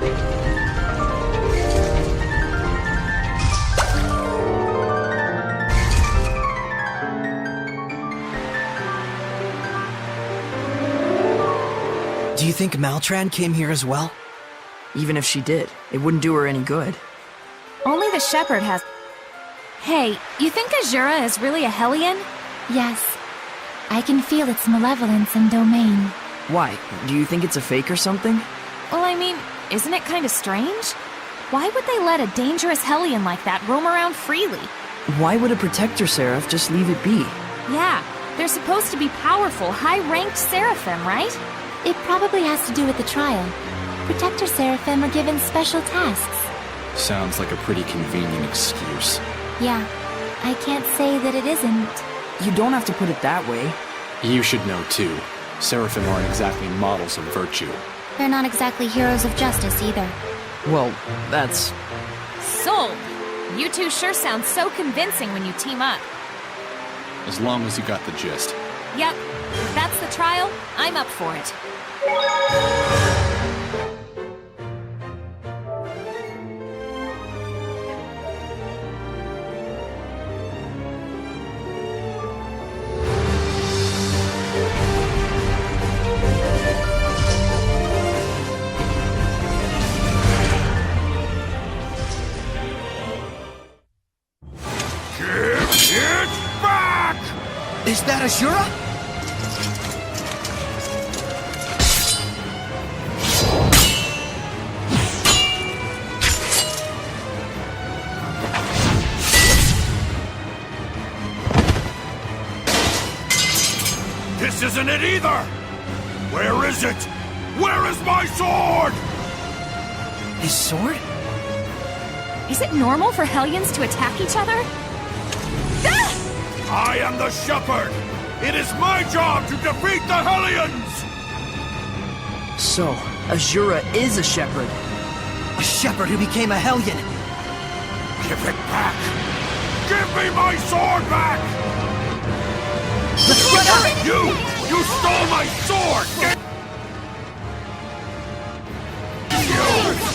Do you think Maltran came here as well? Even if she did, it wouldn't do her any good. Only the shepherd has... Hey, you think Azura is really a Hellion? Yes. I can feel its malevolence and domain. Why? Do you think it's a fake or something? Well, I mean, isn't it kind of strange? Why would they let a dangerous Hellion like that roam around freely? Why would a Protector Seraph just leave it be? Yeah, they're supposed to be powerful, high-ranked Seraphim, right? It probably has to do with the trial. Protector Seraphim are given special tasks. Sounds like a pretty convenient excuse. Yeah, I can't say that it isn't. You don't have to put it that way. You should know too. Seraphim aren't exactly models of virtue. They're not exactly heroes of justice either. Well, that's... Sold! You two sure sound so convincing when you team up. As long as you got the gist. Yep, if that's the trial, I'm up for it. Is that Azura? This isn't it either! Where is it? Where is my sword? His sword? Is it normal for Hellions to attack each other? Ah! I am the shepherd! It is my job to defeat the Hellions! So, Azura is a shepherd. A shepherd who became a Hellion. Give it back! Give me my sword back! Let's run out! You stole my sword!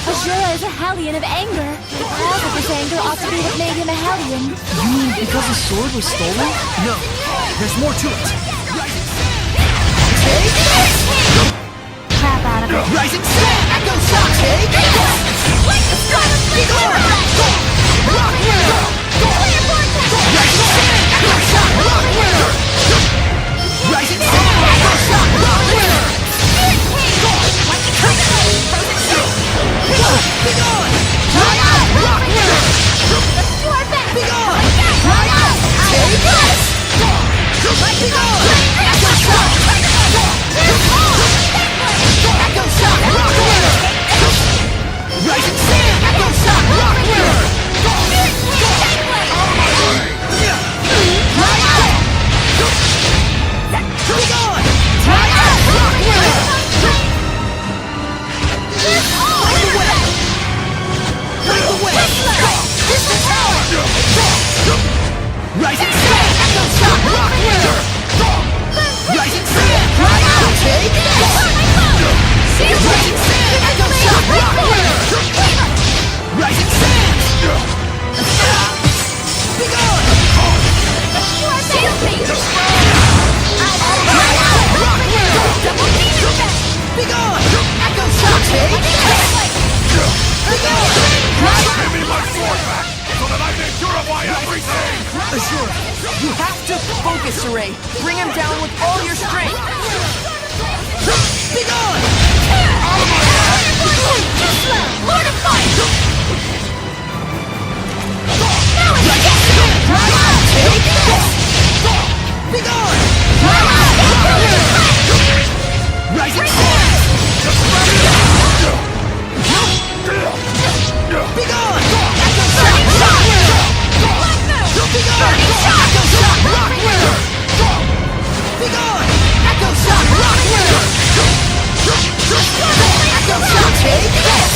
Azura is a Hellion of anger. The cause of his anger ought to be what made him a Hellion. You mean because his sword was stolen? No, there's more to it. Crap out of it. Rising Sun! Echo Shock! Take this! Be gone! Rock Winner! Rising Sun! Echo Shock! Rock Winner! Rising Sun! Echo Shock! Rock Winner! Be gone! Try out! Rock Winner! Let's do our best. Be gone! Try out! Take this! Be gone! Echo Shock! Echo Shock! Rock Winner! Rising Sun! Echo Shock! Rock Winner! Try out! Be gone! Try out! Rock Winner! Rising Sun! Echo Shock! Rock Winner! Rising Sun! Try out! Take this! Rising Sun! Echo Shock! Rock Winner! Rising Sun! Be gone! Try out! Rock Winner! Be gone! Echo Shock! Take this! Be gone! Give me my sword back, so that I may purify everything! Azura, you have to focus, Ray. Bring him down with all your strength. Be gone! Too slow. Lord of Fire. Try out! Take this! Be gone! Try out! Rising Sun! Be gone! Echo Shock! Rock Winner! Be gone! Echo Shock! Rock Winner! Be gone! Echo Shock! Rock Winner! Echo Shock! Take this!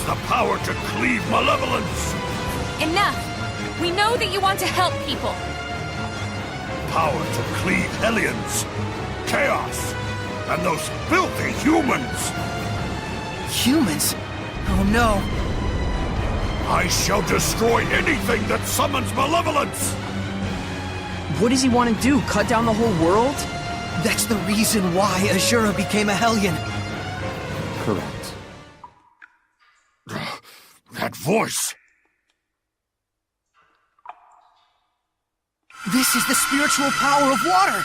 the power to cleave malevolence! Enough! We know that you want to help people. Power to cleave Hellions, chaos, and those filthy humans! Humans? Oh no. I shall destroy anything that summons malevolence! What does he want to do? Cut down the whole world? That's the reason why Azura became a Hellion. Correct. That voice! This is the spiritual power of water!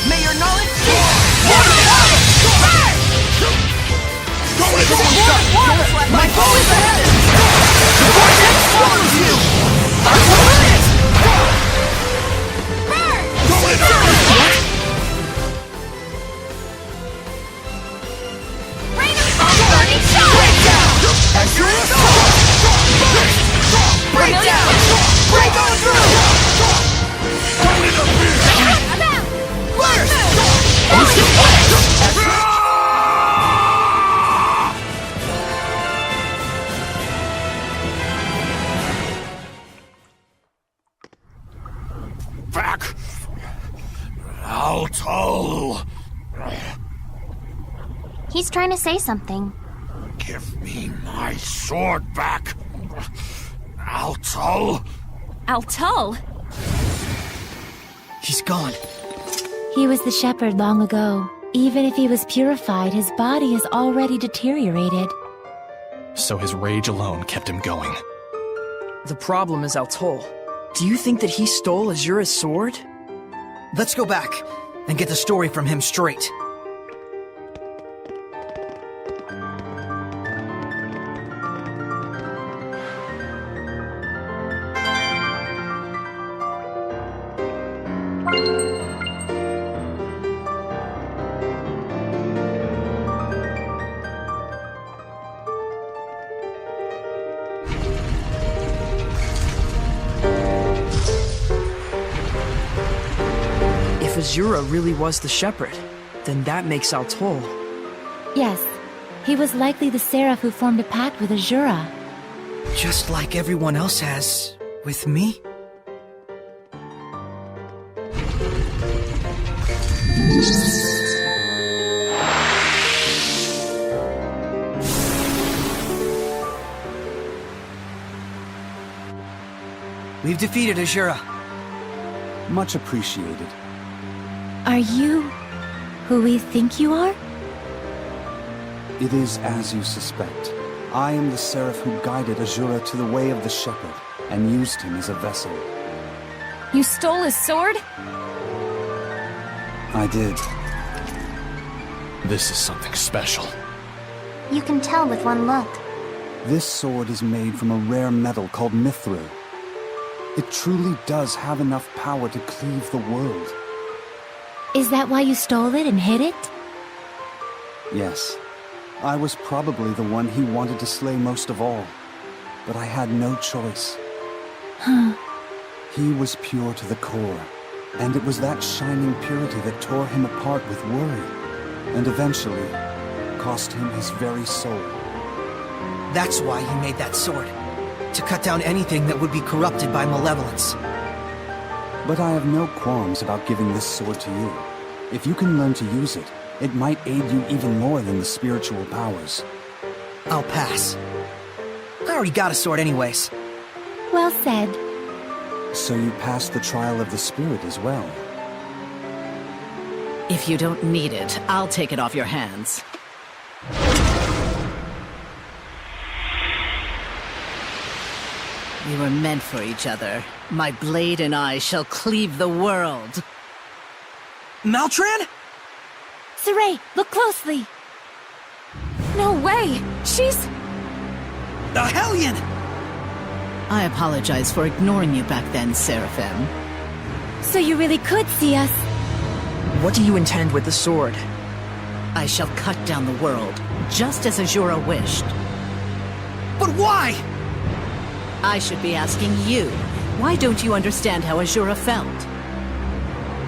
May your knowledge My foe is ahead! The vortex swallows you! Rain of burning shot! Break down! Break on through! Back! Alto! He's trying to say something. Give me my sword back! Alto! Altul? He's gone. He was the shepherd long ago. Even if he was purified, his body is already deteriorated. So his rage alone kept him going. The problem is Altul. Do you think that he stole Azura's sword? Let's go back and get the story from him straight. If Azura really was the shepherd, then that makes Altul. Yes, he was likely the seraph who formed a pact with Azura. Just like everyone else has with me. We've defeated Azura. Much appreciated. Are you who we think you are? It is as you suspect. I am the seraph who guided Azura to the way of the shepherd, and used him as a vessel. You stole his sword? I did. This is something special. You can tell with one look. This sword is made from a rare metal called mithril. It truly does have enough power to cleave the world. Is that why you stole it and hid it? Yes. I was probably the one he wanted to slay most of all. But I had no choice. He was pure to the core. And it was that shining purity that tore him apart with worry. And eventually, cost him his very soul. That's why he made that sword. To cut down anything that would be corrupted by malevolence. But I have no qualms about giving this sword to you. If you can learn to use it, it might aid you even more than the spiritual powers. I'll pass. I already got a sword anyways. Well said. So you passed the trial of the spirit as well. If you don't need it, I'll take it off your hands. We were meant for each other. My blade and I shall cleave the world. Maltran? Saray, look closely. No way! She's... A Hellion! I apologize for ignoring you back then, Seraphim. So you really could see us. What do you intend with the sword? I shall cut down the world, just as Azura wished. But why? I should be asking you, why don't you understand how Azura felt?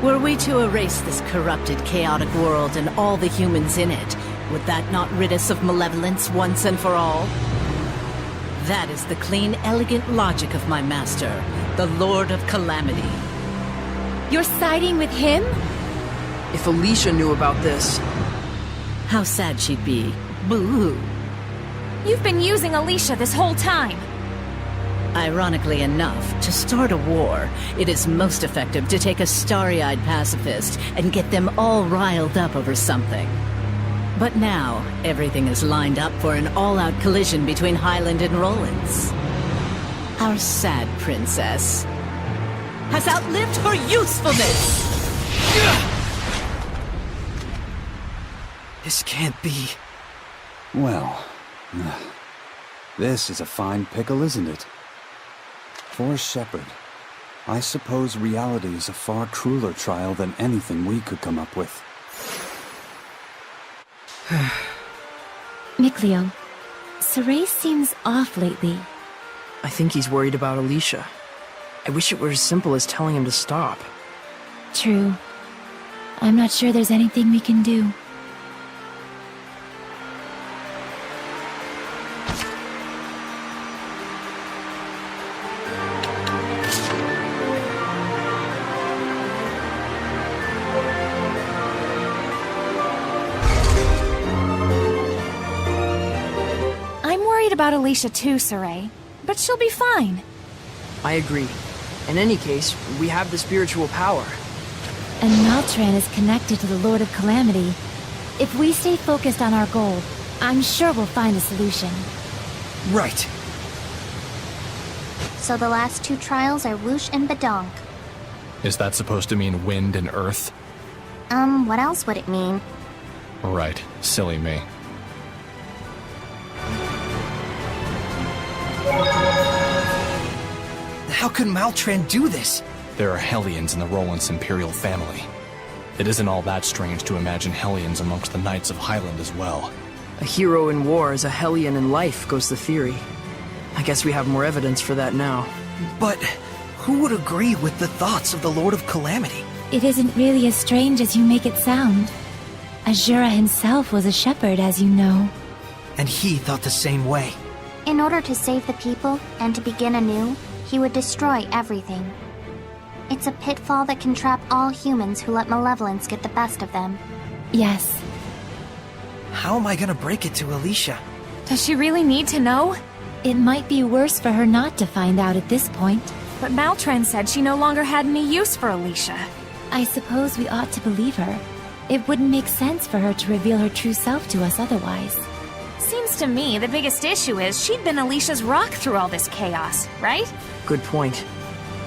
Were we to erase this corrupted, chaotic world and all the humans in it, would that not rid us of malevolence once and for all? That is the clean, elegant logic of my master, the Lord of Calamity. You're siding with him? If Alicia knew about this... How sad she'd be. Boo-hoo. You've been using Alicia this whole time. Ironically enough, to start a war, it is most effective to take a starry-eyed pacifist and get them all riled up over something. But now, everything is lined up for an all-out collision between Highland and Rollins. Our sad princess has outlived her usefulness! This can't be. Well, this is a fine pickle, isn't it? For a shepherd, I suppose reality is a far crueler trial than anything we could come up with. Mikleo, Saray seems off lately. I think he's worried about Alicia. I wish it were as simple as telling him to stop. True. I'm not sure there's anything we can do. I'm worried about Alicia too, Saray. But she'll be fine. I agree. In any case, we have the spiritual power. And Maltran is connected to the Lord of Calamity. If we stay focused on our goal, I'm sure we'll find a solution. Right. So the last two trials are Whoosh and Badonk. Is that supposed to mean wind and earth? What else would it mean? Right. Silly me. How could Maltran do this? There are Hellions in the Rollins Imperial family. It isn't all that strange to imagine Hellions amongst the Knights of Highland as well. A hero in war is a Hellion in life, goes the theory. I guess we have more evidence for that now. But who would agree with the thoughts of the Lord of Calamity? It isn't really as strange as you make it sound. Azura himself was a shepherd, as you know. And he thought the same way. In order to save the people and to begin anew, he would destroy everything. It's a pitfall that can trap all humans who let malevolence get the best of them. Yes. How am I gonna break it to Alicia? Does she really need to know? It might be worse for her not to find out at this point. But Maltran said she no longer had any use for Alicia. I suppose we ought to believe her. It wouldn't make sense for her to reveal her true self to us otherwise. Seems to me the biggest issue is she'd been Alicia's rock through all this chaos, right? Good point.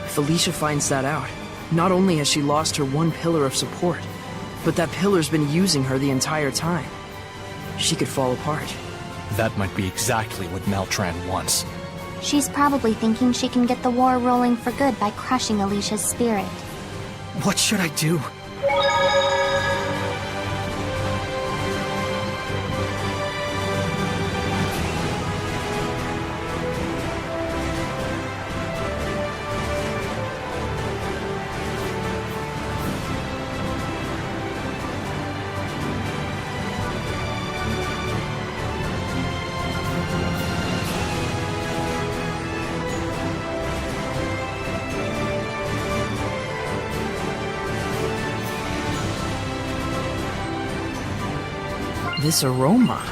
If Alicia finds that out, not only has she lost her one pillar of support, but that pillar's been using her the entire time. She could fall apart. That might be exactly what Maltran wants. She's probably thinking she can get the war rolling for good by crushing Alicia's spirit. What should I do? This aroma.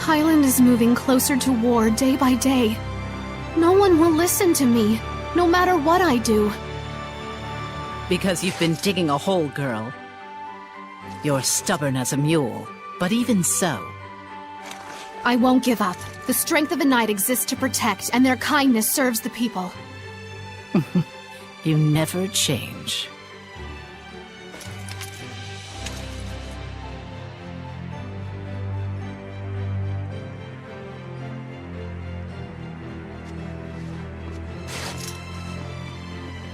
Highland is moving closer to war day by day. No one will listen to me, no matter what I do. Because you've been digging a hole, girl. You're stubborn as a mule, but even so... I won't give up. The strength of a knight exists to protect, and their kindness serves the people. You never change.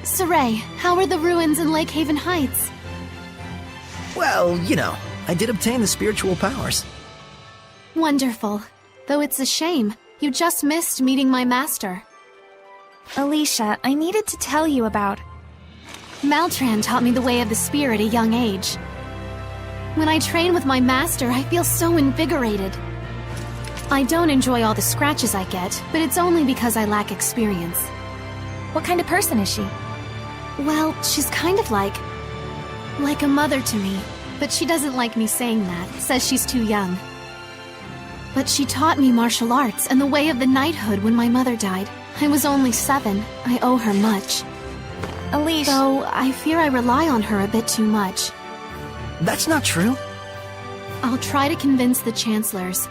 Saray, how are the ruins in Lake Haven Heights? Well, you know, I did obtain the spiritual powers. Wonderful. Though it's a shame, you just missed meeting my master. Alicia, I needed to tell you about... Maltran taught me the way of the spear at a young age. When I train with my master, I feel so invigorated. I don't enjoy all the scratches I get, but it's only because I lack experience. What kind of person is she? Well, she's kind of like a mother to me, but she doesn't like me saying that, says she's too young. But she taught me martial arts and the way of the knighthood when my mother died. I was only 7. I owe her much. Alicia... Though I fear I rely on her a bit too much. That's not true. I'll try to convince the chancellors.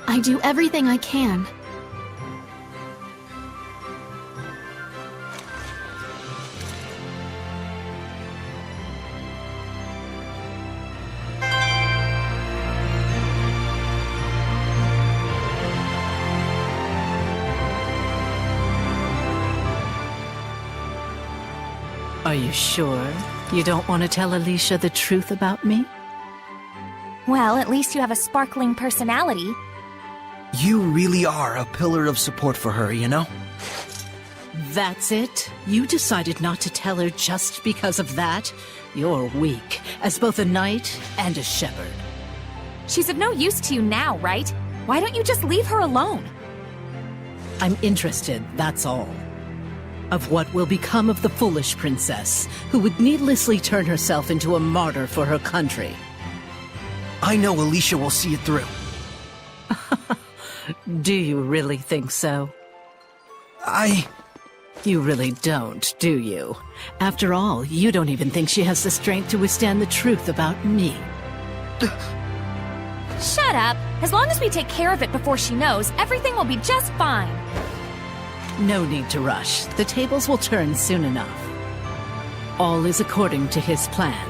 I do everything I can. Are you sure you don't want to tell Alicia the truth about me? Well, at least you have a sparkling personality. You really are a pillar of support for her, you know? That's it? You decided not to tell her just because of that? You're weak, as both a knight and a shepherd. She's of no use to you now, right? Why don't you just leave her alone? I'm interested, that's all. Of what will become of the foolish princess, who would needlessly turn herself into a martyr for her country. I know Alicia will see it through. Do you really think so? You really don't, do you? After all, you don't even think she has the strength to withstand the truth about me. Shut up! As long as we take care of it before she knows, everything will be just fine. No need to rush. The tables will turn soon enough. All is according to his plan.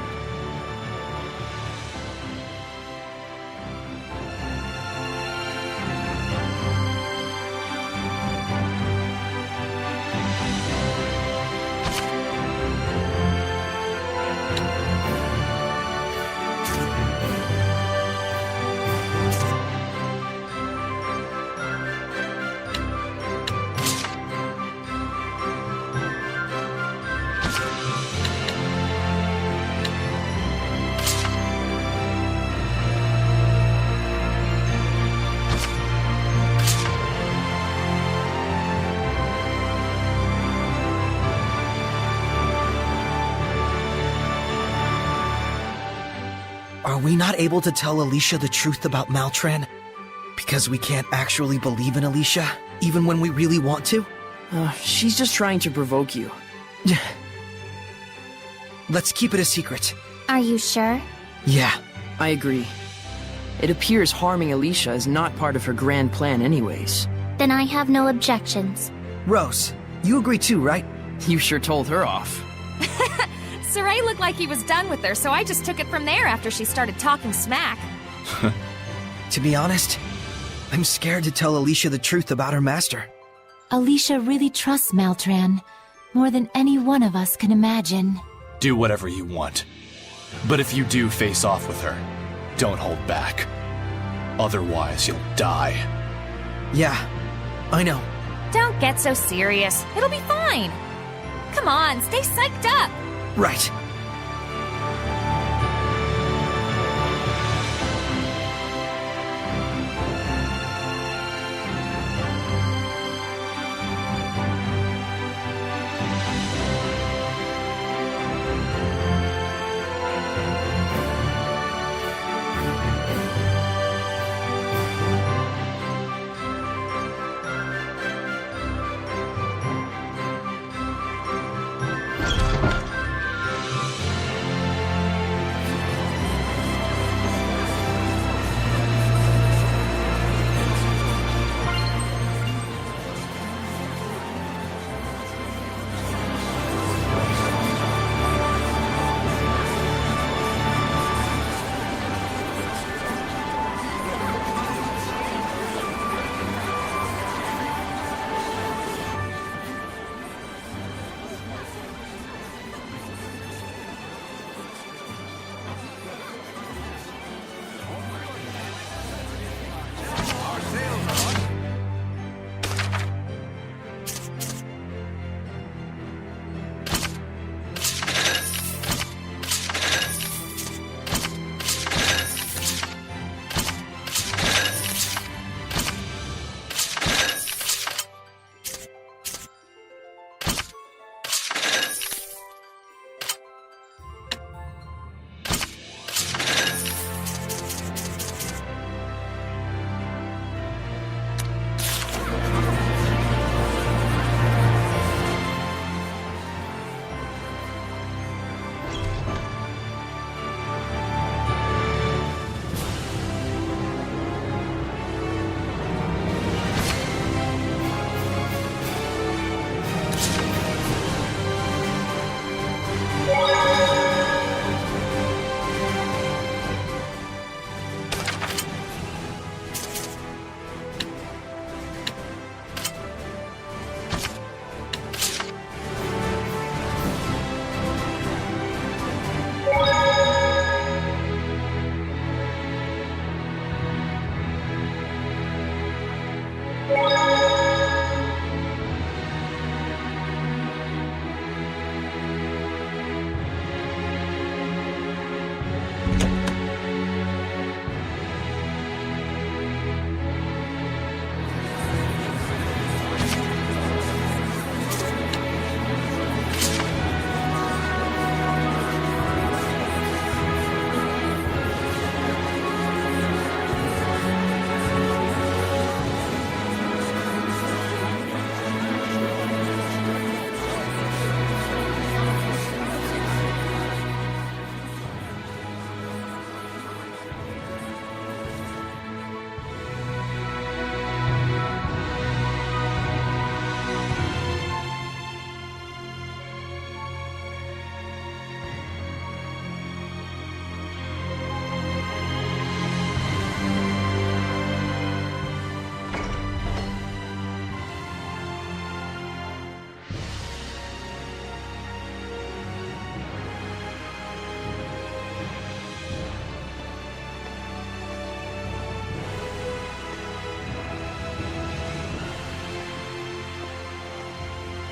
Are we not able to tell Alicia the truth about Maltran? Because we can't actually believe in Alicia, even when we really want to? She's just trying to provoke you. Let's keep it a secret. Are you sure? Yeah. I agree. It appears harming Alicia is not part of her grand plan anyways. Then I have no objections. Rose, you agree too, right? You sure told her off. Saray looked like he was done with her, so I just took it from there after she started talking smack. To be honest, I'm scared to tell Alicia the truth about her master. Alicia really trusts Maltran, more than any one of us can imagine. Do whatever you want. But if you do face off with her, don't hold back. Otherwise, you'll die. Yeah, I know. Don't get so serious. It'll be fine. Come on, stay psyched up. Right.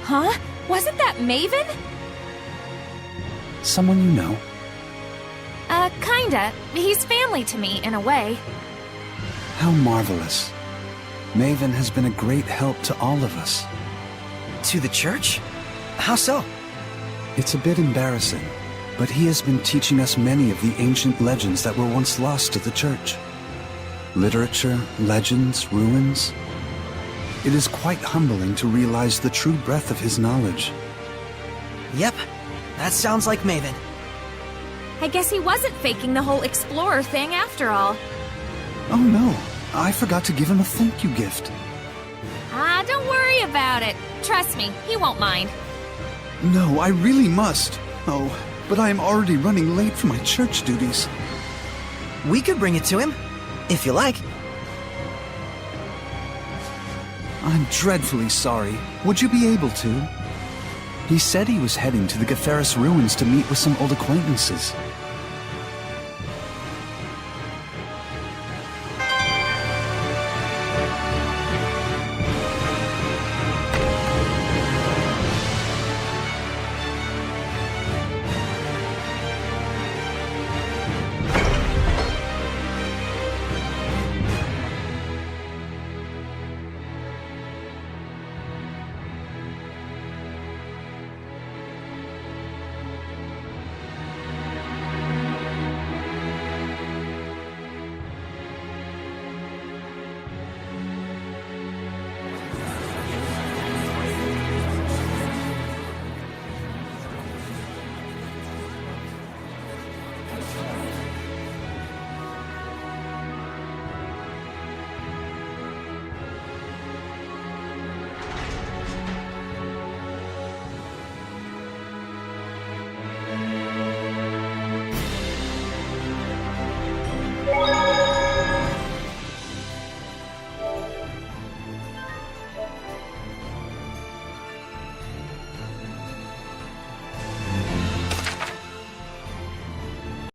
Huh? Wasn't that Maven? Someone you know? Kinda. He's family to me, in a way. How marvelous. Maven has been a great help to all of us. To the church? How so? It's a bit embarrassing, but he has been teaching us many of the ancient legends that were once lost to the church. Literature, legends, ruins. It is quite humbling to realize the true breadth of his knowledge. Yep, that sounds like Maven. I guess he wasn't faking the whole explorer thing after all. Oh no, I forgot to give him a thank you gift. Don't worry about it. Trust me, he won't mind. No, I really must. Oh, but I am already running late for my church duties. We could bring it to him, if you like. I'm dreadfully sorry. Would you be able to? He said he was heading to the Gaferis ruins to meet with some old acquaintances.